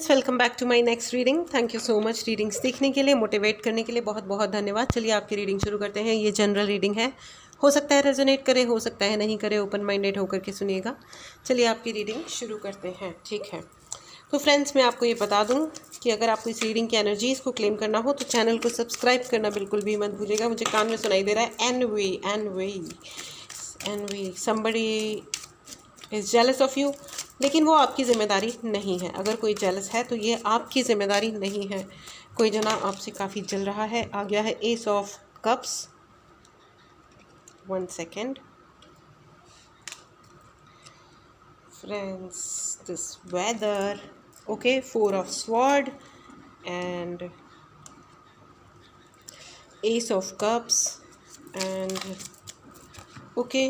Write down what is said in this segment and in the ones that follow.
Friends, welcome back to my next reading. Thank you so much readings देखने के लिए, motivate करने के लिए बहुत बहुत धन्यवाद। चलिए आपकी रीडिंग शुरू करते हैं। ये जनरल रीडिंग है, हो सकता है रेजोनेट करे, हो सकता है नहीं करे, ओपन माइंडेड होकर के सुनिएगा। चलिए आपकी रीडिंग शुरू करते हैं, ठीक है। तो फ्रेंड्स, मैं आपको ये बता दूं कि अगर आपको इस रीडिंग की एनर्जीज़ को क्लेम करना हो तो चैनल को सब्सक्राइब करना बिल्कुल भी मत भूलिएगा। मुझे कान में सुनाई दे रहा है envy somebody is jealous of you, लेकिन वो आपकी ज़िम्मेदारी नहीं है। अगर कोई जेलस है तो ये आपकी ज़िम्मेदारी नहीं है। कोई जना आपसे काफ़ी जल रहा है। आ गया है ace of cups. 1 second friends, this weather, okay, 4 of sword and ace of cups and okay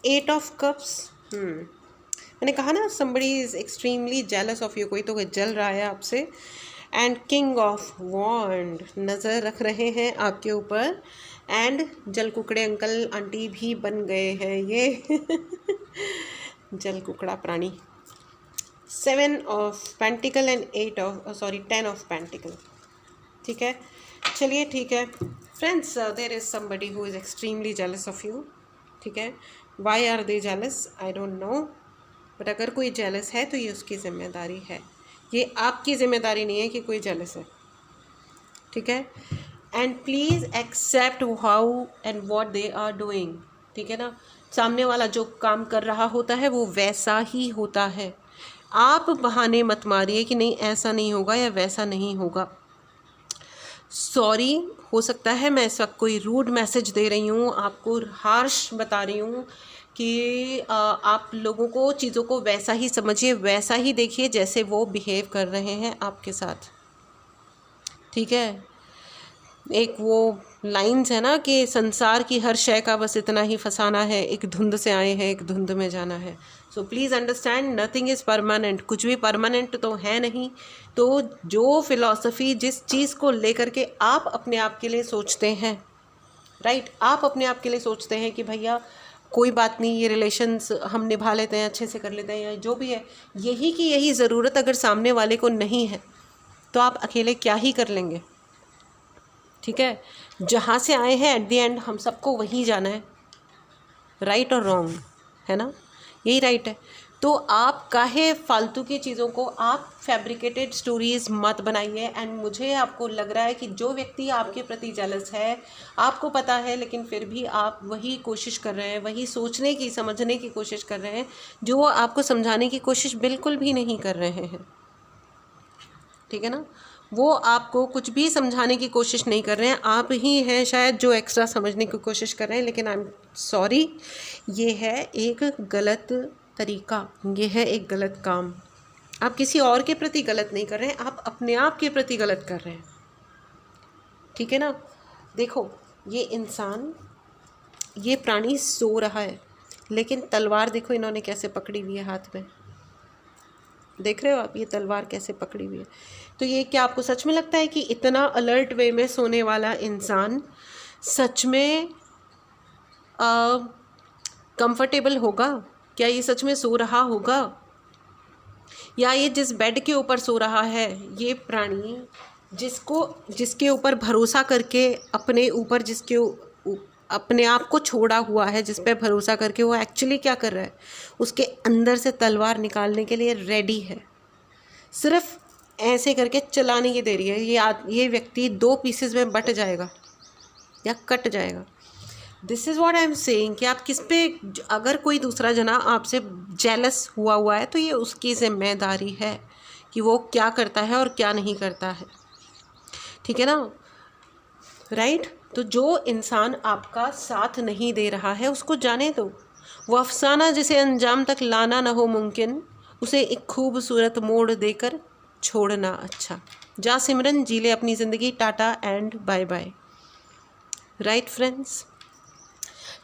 8 of cups. मैंने कहा ना, somebody is extremely jealous of you, कोई तो जल रहा है आपसे। एंड किंग ऑफ वॉन्ड, नज़र रख रहे हैं आपके ऊपर। एंड जल कुकड़े अंकल आंटी भी बन गए हैं ये जल कुकड़ा प्राणी। 7 of pentacle and 10 of pentacle, ठीक है। चलिए ठीक है friends, there is somebody who is extremely jealous of you, ठीक है। Why are they jealous, I don't know, but अगर कोई जेलस है तो ये उसकी ज़िम्मेदारी है। ये आपकी ज़िम्मेदारी नहीं है कि कोई जेलस है, ठीक है। And please accept how and what they are doing, ठीक है ना। सामने वाला जो काम कर रहा होता है वो वैसा ही होता है। आप बहाने मत मारिए कि नहीं ऐसा नहीं होगा या वैसा नहीं होगा। सॉरी, हो सकता है मैं इस वक्त कोई रूड मैसेज दे रही हूँ, आपको हार्श बता रही हूँ कि आप लोगों को चीज़ों को वैसा ही समझिए, वैसा ही देखिए जैसे वो बिहेव कर रहे हैं आपके साथ, ठीक है। एक वो लाइन्स है ना कि संसार की हर शय का बस इतना ही फसाना है, एक धुंध से आए हैं एक धुंध में जाना है। So please understand, nothing is permanent, कुछ भी परमानेंट तो है नहीं। तो जो फिलॉसफी, जिस चीज़ को लेकर के आप अपने आप के लिए सोचते हैं, राइट, आप अपने आप के लिए सोचते हैं कि भैया कोई बात नहीं, ये रिलेशंस हम निभा लेते हैं, अच्छे से कर लेते हैं, या जो भी है, यही की यही ज़रूरत अगर सामने वाले को नहीं है तो आप अकेले क्या ही कर लेंगे, ठीक है। जहाँ से आए हैं एट द एंड हम सबको वहीं जाना है, राइट और रॉन्ग, है ना, यही राइट है। तो आप काहे फालतू की चीज़ों को, आप फैब्रिकेटेड स्टोरीज़ मत बनाइए। एंड मुझे आपको लग रहा है कि जो व्यक्ति आपके प्रति जेलस है, आपको पता है, लेकिन फिर भी आप वही कोशिश कर रहे हैं, वही सोचने की, समझने की कोशिश कर रहे हैं, जो वो आपको समझाने की कोशिश बिल्कुल भी नहीं कर रहे हैं, ठीक है ना। वो आपको कुछ भी समझाने की कोशिश नहीं कर रहे हैं, आप ही हैं शायद जो एक्स्ट्रा समझने की कोशिश कर रहे हैं। लेकिन आई एम सॉरी, ये है एक गलत तरीका, ये है एक गलत काम। आप किसी और के प्रति गलत नहीं कर रहे हैं, आप अपने आप के प्रति गलत कर रहे हैं, ठीक है ना। देखो, ये इंसान, ये प्राणी सो रहा है, लेकिन तलवार देखो इन्होंने कैसे पकड़ी हुई है हाथ में, देख रहे हो आप, ये तलवार कैसे पकड़ी हुई है। तो ये क्या आपको सच में लगता है कि इतना अलर्ट वे में सोने वाला इंसान सच में कंफर्टेबल होगा? क्या ये सच में सो रहा होगा? या ये जिस बेड के ऊपर सो रहा है, ये प्राणी जिसके ऊपर भरोसा करके, अपने ऊपर अपने आप को छोड़ा हुआ है, जिस पे भरोसा करके, वो एक्चुअली क्या कर रहा है, उसके अंदर से तलवार निकालने के लिए रेडी है। सिर्फ ऐसे करके चलाने की देरी है। ये व्यक्ति 2 पीसेस में बट जाएगा या कट जाएगा। This is what I am saying कि आप किस पे, अगर कोई दूसरा जना आपसे जेलस हुआ है तो ये उसकी ज़िम्मेदारी है कि वो क्या करता है और क्या नहीं करता है, ठीक है ना, राइट। तो जो इंसान आपका साथ नहीं दे रहा है उसको जाने दो। वो अफसाना जिसे अंजाम तक लाना न हो मुमकिन, उसे एक खूबसूरत मोड़ देकर छोड़ना अच्छा। जा सिमरन, जी ले अपनी ज़िंदगी, tata and bye bye, right friends.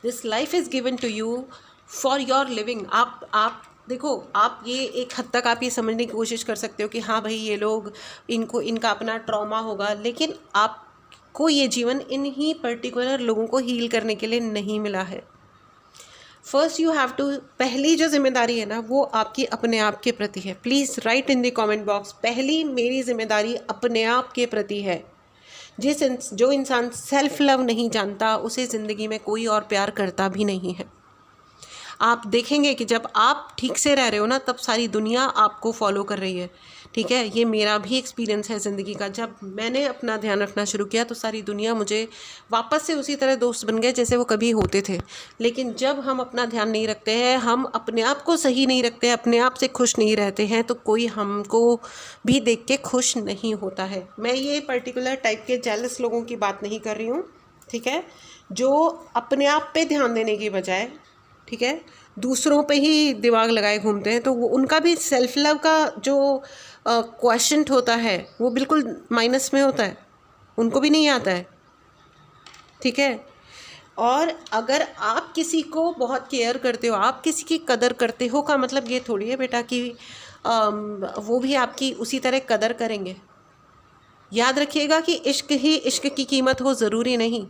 This life is given to you for your living. आप देखो, आप ये एक हद तक आप ये समझने की कोशिश कर सकते हो कि हाँ भाई, ये लोग, इनका अपना ट्रॉमा होगा, लेकिन आपको ये जीवन इन ही पर्टिकुलर लोगों को हील करने के लिए नहीं मिला है। फर्स्ट यू हैव टू, पहली जो जिम्मेदारी है ना वो आपकी अपने आप के प्रति है। Please write in the comment box, पहली मेरी जिम्मेदारी अपने आप के प्रति है। जो इंसान सेल्फ लव नहीं जानता उसे ज़िंदगी में कोई और प्यार करता भी नहीं है। आप देखेंगे कि जब आप ठीक से रह रहे हो ना तब सारी दुनिया आपको फॉलो कर रही है। ठीक है, ये मेरा भी एक्सपीरियंस है ज़िंदगी का। जब मैंने अपना ध्यान रखना शुरू किया तो सारी दुनिया मुझे वापस से उसी तरह दोस्त बन गए जैसे वो कभी होते थे। लेकिन जब हम अपना ध्यान नहीं रखते हैं, हम अपने आप को सही नहीं रखते, अपने आप से खुश नहीं रहते हैं, तो कोई हमको भी देख के खुश नहीं होता है। मैं ये पर्टिकुलर टाइप के जेलस लोगों की बात नहीं कर रही हूँ, ठीक है, जो अपने आप पे ध्यान देने की बजाय, ठीक है, दूसरों पे ही दिमाग लगाए घूमते हैं। तो वो उनका भी सेल्फ लव का जो क्वेश्चन होता है वो बिल्कुल माइनस में होता है, उनको भी नहीं आता है। ठीक है, और अगर आप किसी को बहुत केयर करते हो, आप किसी की कदर करते हो का मतलब ये थोड़ी है बेटा कि वो भी आपकी उसी तरह कदर करेंगे। याद रखिएगा कि इश्क ही इश्क की कीमत हो ज़रूरी नहीं।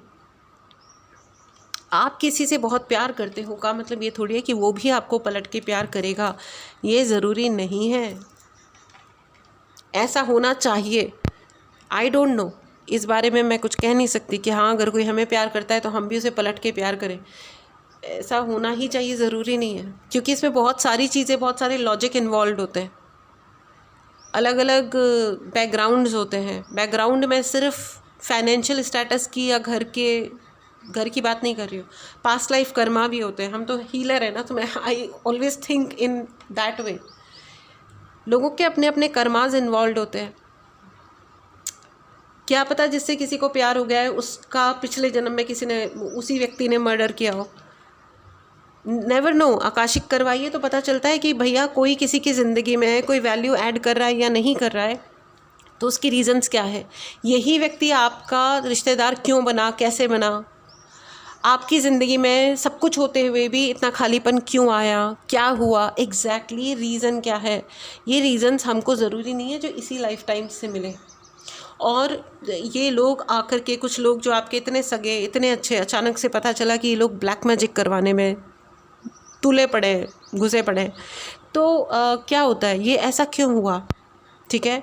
आप किसी से बहुत प्यार करते हो का मतलब ये थोड़ी है कि वो भी आपको पलट के प्यार करेगा, ये ज़रूरी नहीं है। ऐसा होना चाहिए, आई डोंट नो, इस बारे में मैं कुछ कह नहीं सकती कि हाँ अगर कोई हमें प्यार करता है तो हम भी उसे पलट के प्यार करें। ऐसा होना ही चाहिए, ज़रूरी नहीं है, क्योंकि इसमें बहुत सारी चीज़ें, बहुत सारे लॉजिक इन्वॉल्व होते हैं, अलग अलग बैकग्राउंड्स होते हैं। बैकग्राउंड में सिर्फ फाइनेंशियल स्टेटस की या घर की बात नहीं कर रही हूँ, पास्ट लाइफ कर्मा भी होते हैं। हम तो हीलर है ना, तो मैं I always think in that way. लोगों के अपने अपने कर्माज इन्वॉल्व होते हैं। क्या पता जिससे किसी को प्यार हो गया है उसका पिछले जन्म में उसी व्यक्ति ने मर्डर किया हो, नेवर नो। आकाशिक करवाइए तो पता चलता है कि भैया कोई किसी की ज़िंदगी में कोई वैल्यू ऐड कर रहा है या नहीं कर रहा है, तो उसकी रीज़न्स क्या है, यही व्यक्ति आपका रिश्तेदार क्यों बना, कैसे बना, आपकी ज़िंदगी में सब कुछ होते हुए भी इतना खालीपन क्यों आया, क्या हुआ, एग्जैक्टली रीज़न क्या है। ये रीज़न्स हमको ज़रूरी नहीं है जो इसी लाइफ टाइम से मिले। और ये लोग आकर के, कुछ लोग जो आपके इतने सगे, इतने अच्छे, अचानक से पता चला कि ये लोग ब्लैक मैजिक करवाने में तुले पड़े, घुसे पड़े, तो क्या होता है, ये ऐसा क्यों हुआ। ठीक है,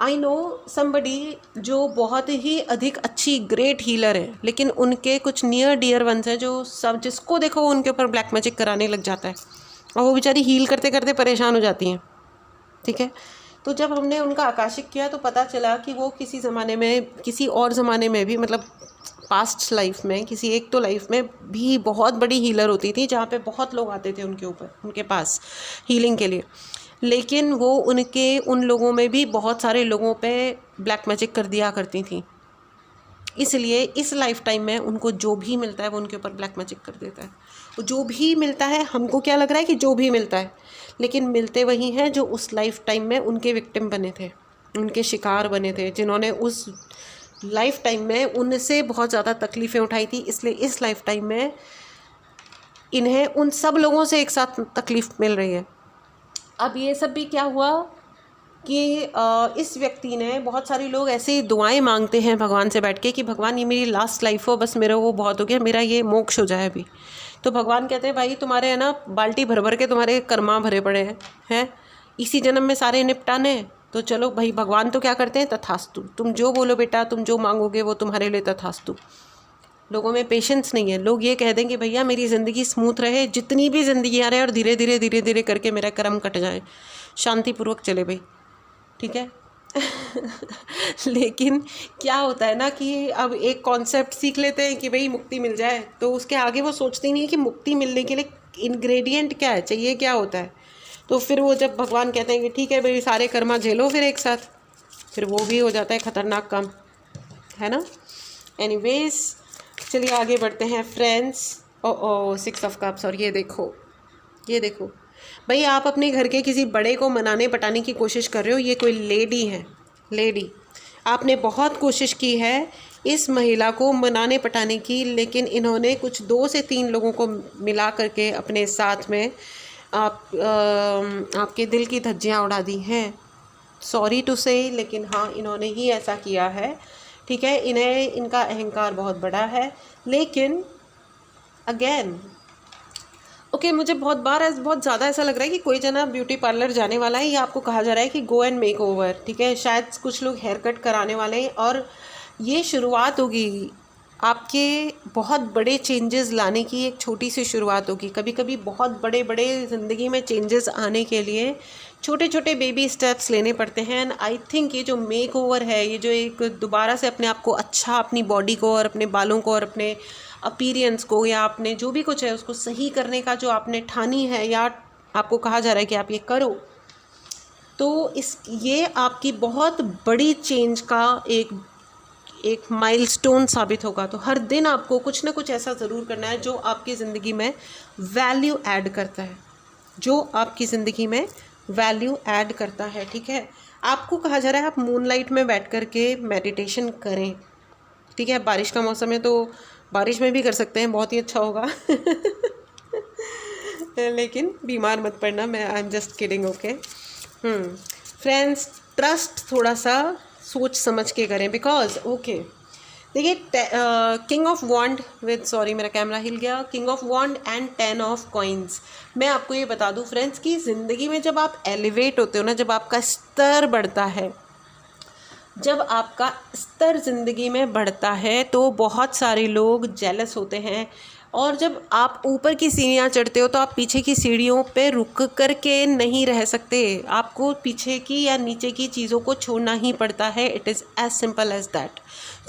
आई नो समबडी जो बहुत ही अधिक अच्छी ग्रेट हीलर है, लेकिन उनके कुछ नियर डियर वंस हैं जो सब जिसको देखो वो उनके ऊपर ब्लैक मैजिक कराने लग जाता है और वो बेचारी हील करते करते परेशान हो जाती हैं। ठीक है, तो जब हमने उनका आकाशिक किया तो पता चला कि वो किसी ज़माने में, किसी और ज़माने में भी, मतलब पास्ट लाइफ में, किसी एक तो लाइफ में भी बहुत बड़ी हीलर होती थी जहाँ पे बहुत लोग आते थे उनके पास हीलिंग के लिए। लेकिन वो उन लोगों में भी बहुत सारे लोगों पे ब्लैक मैजिक कर दिया करती थी। इसलिए इस लाइफ टाइम में उनको जो भी मिलता है वो उनके ऊपर ब्लैक मैजिक कर देता है। जो भी मिलता है, हमको क्या लग रहा है कि जो भी मिलता है, लेकिन मिलते वही हैं जो उस लाइफ टाइम में उनके विक्टिम बने थे, उनके शिकार बने थे, जिन्होंने उस लाइफ टाइम में उनसे बहुत ज़्यादा तकलीफ़ें उठाई थी। इसलिए इस लाइफ टाइम में इन्हें उन सब लोगों से एक साथ तकलीफ़ मिल रही है। अब ये सब भी क्या हुआ कि इस व्यक्ति ने, बहुत सारे लोग ऐसे ही दुआएं मांगते हैं भगवान से बैठ के कि भगवान ये मेरी लास्ट लाइफ हो, बस मेरा वो बहुत हो गया, मेरा ये मोक्ष हो जाए अभी। तो भगवान कहते हैं भाई तुम्हारे है ना बाल्टी भर भर के तुम्हारे कर्मा भरे पड़े हैं, इसी जन्म में सारे निपटाने, तो चलो भाई। भगवान तो क्या करते हैं, तथास्तु, तुम जो बोलो बेटा, तुम जो मांगोगे वो तुम्हारे लिए तथास्तु। लोगों में पेशेंस नहीं है। लोग ये कह देंगे भैया मेरी ज़िंदगी स्मूथ रहे, जितनी भी ज़िंदगी आ रहे और धीरे धीरे करके मेरा कर्म कट जाए, शांतिपूर्वक चले भाई। ठीक है लेकिन क्या होता है ना कि अब एक कॉन्सेप्ट सीख लेते हैं कि भाई मुक्ति मिल जाए, तो उसके आगे वो सोचते नहीं है कि मुक्ति मिलने के लिए इंग्रेडिएंट क्या है, चाहिए क्या होता है। तो फिर वो जब भगवान कहते हैं कि ठीक है भाई सारे कर्मा झेलो फिर एक साथ, फिर वो भी हो जाता है ख़तरनाक काम, है ना। एनीवेज चलिए आगे बढ़ते हैं फ्रेंड्स। O 6 of cups. और ये देखो भाई, आप अपने घर के किसी बड़े को मनाने पटाने की कोशिश कर रहे हो। ये कोई लेडी है, लेडी, आपने बहुत कोशिश की है इस महिला को मनाने पटाने की, लेकिन इन्होंने कुछ 2 से 3 लोगों को मिला करके अपने साथ में आपके दिल की धज्जियाँ उड़ा दी हैं। सॉरी टू से, लेकिन हाँ इन्होंने ही ऐसा किया है। ठीक है, इनका अहंकार बहुत बड़ा है। लेकिन अगेन ओके मुझे बहुत ज़्यादा ऐसा लग रहा है कि कोई जना ब्यूटी पार्लर जाने वाला है या आपको कहा जा रहा है कि गो एंड मेक ओवर, ठीक है। शायद कुछ लोग हेयर कट कराने वाले हैं और ये शुरुआत होगी आपके बहुत बड़े चेंजेस लाने की। एक छोटी सी शुरुआत होगी। कभी कभी बहुत बड़े बड़े ज़िंदगी में चेंजेस आने के लिए छोटे छोटे बेबी स्टेप्स लेने पड़ते हैं। एंड आई थिंक ये जो मेक ओवर है, ये जो एक दोबारा से अपने आप को अच्छा, अपनी बॉडी को और अपने बालों को और अपने अपीयरेंस को या आपने जो भी कुछ है उसको सही करने का जो आपने ठानी है या आपको कहा जा रहा है कि आप ये करो, तो ये आपकी बहुत बड़ी चेंज का एक माइलस्टोन साबित होगा। तो हर दिन आपको कुछ ना कुछ ऐसा ज़रूर करना है जो आपकी ज़िंदगी में वैल्यू ऐड करता है, जो आपकी ज़िंदगी में वैल्यू ऐड करता है, ठीक है। आपको कहा जा रहा है आप मूनलाइट में बैठ कर के मेडिटेशन करें, ठीक है। बारिश का मौसम है तो बारिश में भी कर सकते हैं, बहुत ही अच्छा होगा लेकिन बीमार मत पड़ना, मैं I am just kidding, okay. Friends, trust थोड़ा सा सोच समझ के करें, बिकॉज ओके देखिए king of wands with, sorry मेरा कैमरा हिल गया, king of wands and 10 of coins. मैं आपको ये बता दूं फ्रेंड्स कि ज़िंदगी में जब आप एलिवेट होते हो ना, जब आपका स्तर बढ़ता है, जब आपका स्तर ज़िंदगी में बढ़ता है तो बहुत सारे लोग जेलस होते हैं। और जब आप ऊपर की सीढ़ियाँ चढ़ते हो तो आप पीछे की सीढ़ियों पे रुक कर के नहीं रह सकते, आपको पीछे की या नीचे की चीज़ों को छोड़ना ही पड़ता है। It is as simple as that.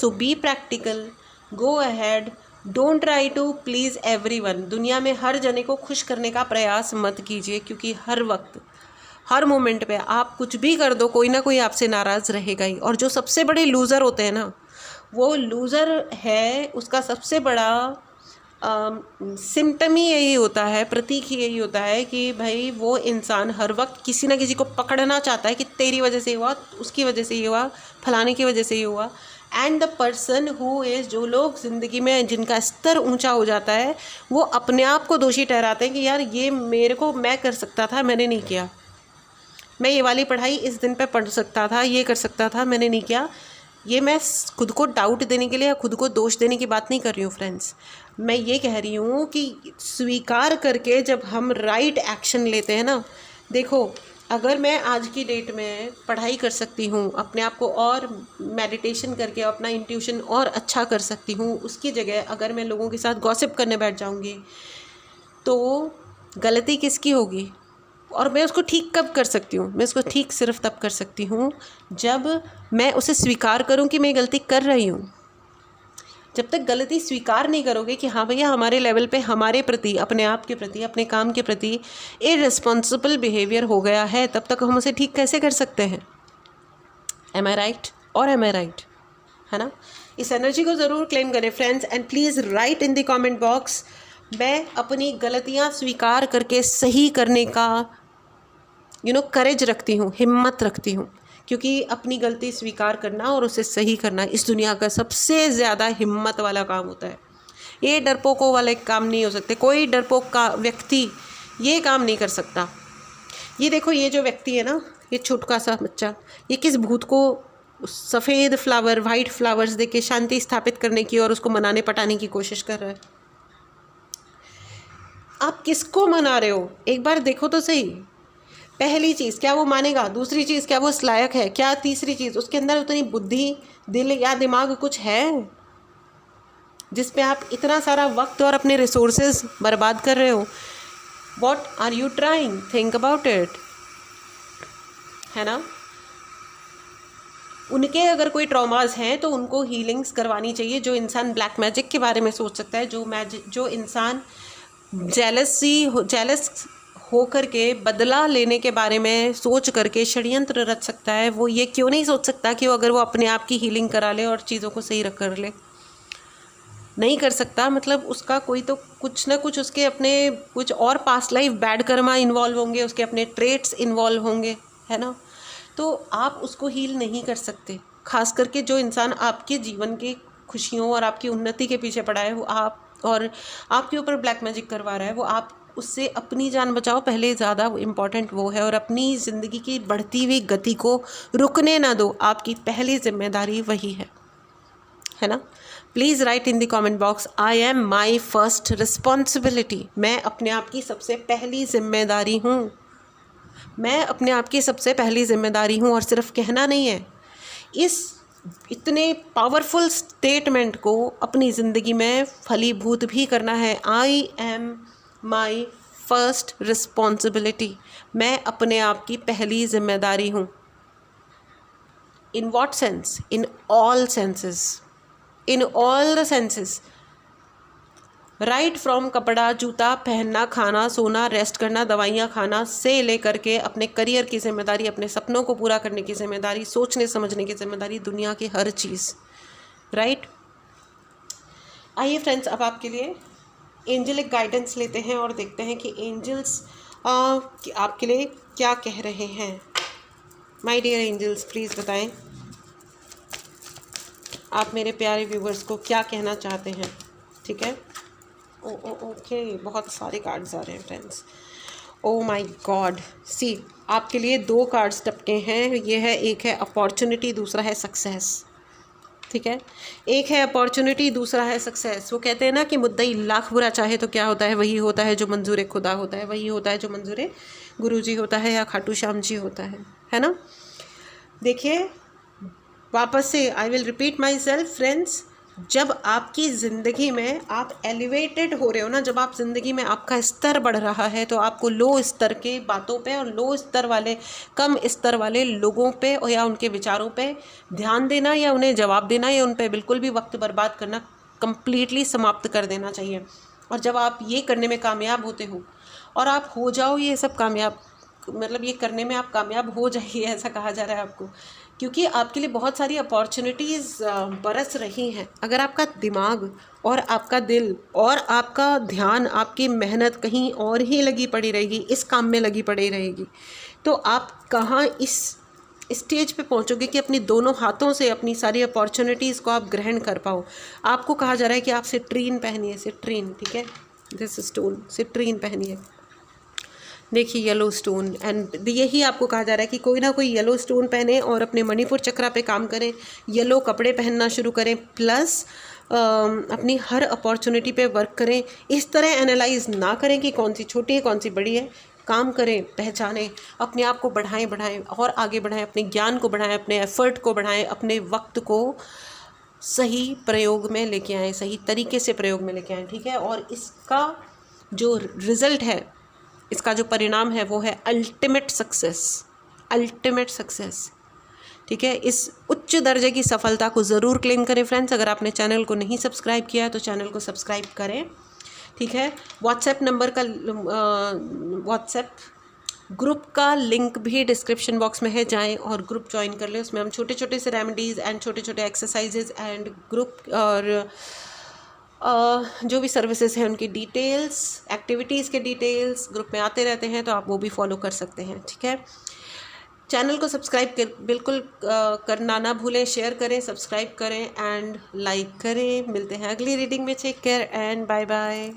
So be practical, go ahead, don't try to please everyone. दुनिया में हर जने को खुश करने का प्रयास मत कीजिए, क्योंकि हर वक्त हर मोमेंट पे आप कुछ भी कर दो, कोई ना कोई आपसे नाराज़ रहेगा ही। और जो सबसे बड़े लूज़र होते हैं ना, वो लूज़र है, उसका सबसे बड़ा सिम्टम ही यही होता है, प्रतीक ही यही होता है कि भाई वो इंसान हर वक्त किसी ना किसी को पकड़ना चाहता है कि तेरी वजह से हुआ, उसकी वजह से ये हुआ, फलाने की वजह से ये हुआ। And the person who is, जो लोग ज़िंदगी में जिनका स्तर ऊंचा हो जाता है, वो अपने आप को दोषी ठहराते हैं कि यार ये मेरे को, मैं कर सकता था, मैंने नहीं किया। मैं ये वाली पढ़ाई इस दिन पे पढ़ सकता था, ये कर सकता था, मैंने नहीं किया। ये मैं खुद को डाउट देने के लिए या खुद को दोष देने की बात नहीं कर रही हूँ फ्रेंड्स। मैं ये कह रही हूँ कि स्वीकार करके जब हम राइट एक्शन लेते हैं ना, देखो अगर मैं आज की डेट में पढ़ाई कर सकती हूँ, अपने आप को और मेडिटेशन करके अपना इंट्यूशन और अच्छा कर सकती हूँ, उसकी जगह अगर मैं लोगों के साथ गॉसिप करने बैठ जाऊँगी तो गलती किसकी होगी? और मैं उसको ठीक कब कर सकती हूँ? मैं उसको ठीक सिर्फ तब कर सकती हूँ जब मैं उसे स्वीकार करूँ कि मैं गलती कर रही हूँ। जब तक गलती स्वीकार नहीं करोगे कि हाँ भैया हमारे लेवल पे हमारे प्रति, अपने आप के प्रति, अपने काम के प्रति इररिस्पॉन्सिबल बिहेवियर हो गया है, तब तक हम उसे ठीक कैसे कर सकते हैं? एम आई राइट और एम आई राइट, है ना? इस एनर्जी को ज़रूर क्लेम करें friends, and please write in the comment box, मैं अपनी गलतियाँ स्वीकार करके सही करने का करेज रखती हूँ, हिम्मत रखती हूँ, क्योंकि अपनी गलती स्वीकार करना और उसे सही करना इस दुनिया का सबसे ज़्यादा हिम्मत वाला काम होता है। ये डरपोकों वाले काम नहीं हो सकते। कोई डरपोक का व्यक्ति ये काम नहीं कर सकता। ये देखो, ये जो व्यक्ति है ना, ये छोटा सा बच्चा, ये किस भूत को सफ़ेद फ्लावर, वाइट फ्लावर्स दे के शांति स्थापित करने की और उसको मनाने पटाने की कोशिश कर रहा है। आप किसको मना रहे हो? एक बार देखो तो सही। पहली चीज़, क्या वो मानेगा? दूसरी चीज़, क्या वो इस लायक है? क्या तीसरी चीज़, उसके अंदर उतनी बुद्धि, दिल या दिमाग कुछ है जिस पे आप इतना सारा वक्त और अपने रिसोर्सेज बर्बाद कर रहे हो? What are you trying? Think about it, है ना? उनके अगर कोई ट्रॉमास हैं तो उनको हीलिंग्स करवानी चाहिए। जो इंसान ब्लैक मैजिक के बारे में सोच सकता है, जो इंसान जेलस हो करके बदला लेने के बारे में सोच करके षड्यंत्र रच सकता है, वो ये क्यों नहीं सोच सकता कि अगर वो अपने आप की हीलिंग करा ले और चीज़ों को सही रख कर ले? नहीं कर सकता, मतलब उसका कोई तो कुछ ना कुछ, उसके अपने कुछ और past life bad Karma involve होंगे, उसके अपने ट्रेट्स इन्वॉल्व होंगे, है ना? तो आप उसको हील नहीं कर सकते। खास करके जो इंसान आपके जीवन के खुशियों और आपकी उन्नति के पीछे पड़ा है, वो आप और आपके ऊपर ब्लैक मैजिक करवा रहा है, वो आप उससे अपनी जान बचाओ पहले, ज़्यादा इम्पॉर्टेंट वो है। और अपनी ज़िंदगी की बढ़ती हुई गति को रुकने ना दो, आपकी पहली जिम्मेदारी वही है ना? Please write in the comment box, I am my first responsibility. मैं अपने आप की सबसे पहली जिम्मेदारी हूँ। मैं अपने आप की सबसे पहली जिम्मेदारी हूँ। और सिर्फ कहना नहीं है, इस इतने पावरफुल स्टेटमेंट को अपनी ज़िंदगी में फलीभूत भी करना है। I am my first responsibility. मैं अपने आप की पहली जिम्मेदारी हूँ। In what sense? In all senses, in all the senses. Right from कपड़ा, जूता पहनना, खाना, सोना, रेस्ट करना, दवाइयाँ खाना से लेकर के अपने करियर की जिम्मेदारी, अपने सपनों को पूरा करने की जिम्मेदारी, सोचने समझने की जिम्मेदारी, दुनिया की हर चीज़। राइट। आइए फ्रेंड्स, अब आपके लिए एंजलिक गाइडेंस लेते हैं और देखते हैं कि एंजल्स आपके लिए क्या कह रहे हैं। माय डियर एंजल्स, प्लीज़ बताएं आप मेरे प्यारे व्यूवर्स को क्या कहना चाहते हैं। ठीक है। ओके, बहुत सारे कार्ड्स आ रहे हैं फ्रेंड्स। ओ माय गॉड, सी आपके लिए 2 कार्ड्स टपके हैं। ये है, एक है अपॉर्चुनिटी, दूसरा है सक्सेस। ठीक है। एक है अपॉर्चुनिटी, दूसरा है सक्सेस। वो कहते हैं ना कि मुद्दई लाख बुरा चाहे तो क्या होता है, वही होता है जो मंजूर खुदा होता है, वही होता है जो मंजूर गुरुजी होता है या खाटू श्याम जी होता है ना। देखिए, वापस से I will repeat my self friends, जब आपकी ज़िंदगी में आप एलिवेटेड हो रहे हो ना, जब आप ज़िंदगी में आपका स्तर बढ़ रहा है, तो आपको लो स्तर के बातों पे और लो स्तर वाले, कम स्तर वाले लोगों पे और या उनके विचारों पे ध्यान देना या उन्हें जवाब देना या उन पे बिल्कुल भी वक्त बर्बाद करना कंप्लीटली समाप्त कर देना चाहिए। और जब आप ये करने में कामयाब होते हो और आप हो जाओ ये सब कामयाब, मतलब ये करने में आप कामयाब हो जाइए, ऐसा कहा जा रहा है आपको, क्योंकि आपके लिए बहुत सारी अपॉर्चुनिटीज़ बरस रही हैं। अगर आपका दिमाग और आपका दिल और आपका ध्यान, आपकी मेहनत कहीं और ही लगी पड़ी रहेगी, इस काम में लगी पड़ी रहेगी, तो आप कहाँ इस स्टेज पे पहुँचोगे कि अपनी दोनों हाथों से अपनी सारी अपॉर्चुनिटीज़ को आप ग्रहण कर पाओ। आपको कहा जा रहा है कि आप सिट्रीन पहनिए, सिट्रीन। ठीक है, दिस स्टोन सिट्रीन पहनिए। देखिए, येलो स्टोन, एंड यही आपको कहा जा रहा है कि कोई ना कोई येलो स्टोन पहने और अपने मणिपुर चक्रा पे काम करें, येलो कपड़े पहनना शुरू करें, प्लस अपनी हर अपॉर्चुनिटी पे वर्क करें। इस तरह एनालाइज ना करें कि कौन सी छोटी है कौन सी बड़ी है। काम करें, पहचानें, अपने आप को बढ़ाएं और आगे बढ़ाएं, अपने ज्ञान को बढ़ाएं, अपने एफर्ट को बढ़ाएं, अपने वक्त को सही प्रयोग में लेके आएँ, सही तरीके से प्रयोग में लेके आएँ। ठीक है। और इसका जो रिज़ल्ट है, इसका जो परिणाम है, वो है अल्टीमेट सक्सेस, अल्टीमेट सक्सेस। ठीक है। इस उच्च दर्जे की सफलता को ज़रूर क्लेम करें फ्रेंड्स। अगर आपने चैनल को नहीं सब्सक्राइब किया है तो चैनल को सब्सक्राइब करें। ठीक है। व्हाट्सएप नंबर का व्हाट्सएप ग्रुप का लिंक भी डिस्क्रिप्शन बॉक्स में है, जाएं और ग्रुप ज्वाइन कर लें। उसमें हम छोटे छोटे से रेमेडीज़ एंड छोटे छोटे एक्सरसाइजेज एंड ग्रुप और जो भी सर्विसेज हैं उनकी डिटेल्स, एक्टिविटीज़ के डिटेल्स ग्रुप में आते रहते हैं, तो आप वो भी फॉलो कर सकते हैं। ठीक है। चैनल को सब्सक्राइब बिल्कुल करना ना भूलें, शेयर करें, सब्सक्राइब करें एंड लाइक करें। मिलते हैं अगली रीडिंग में। Take care and bye bye.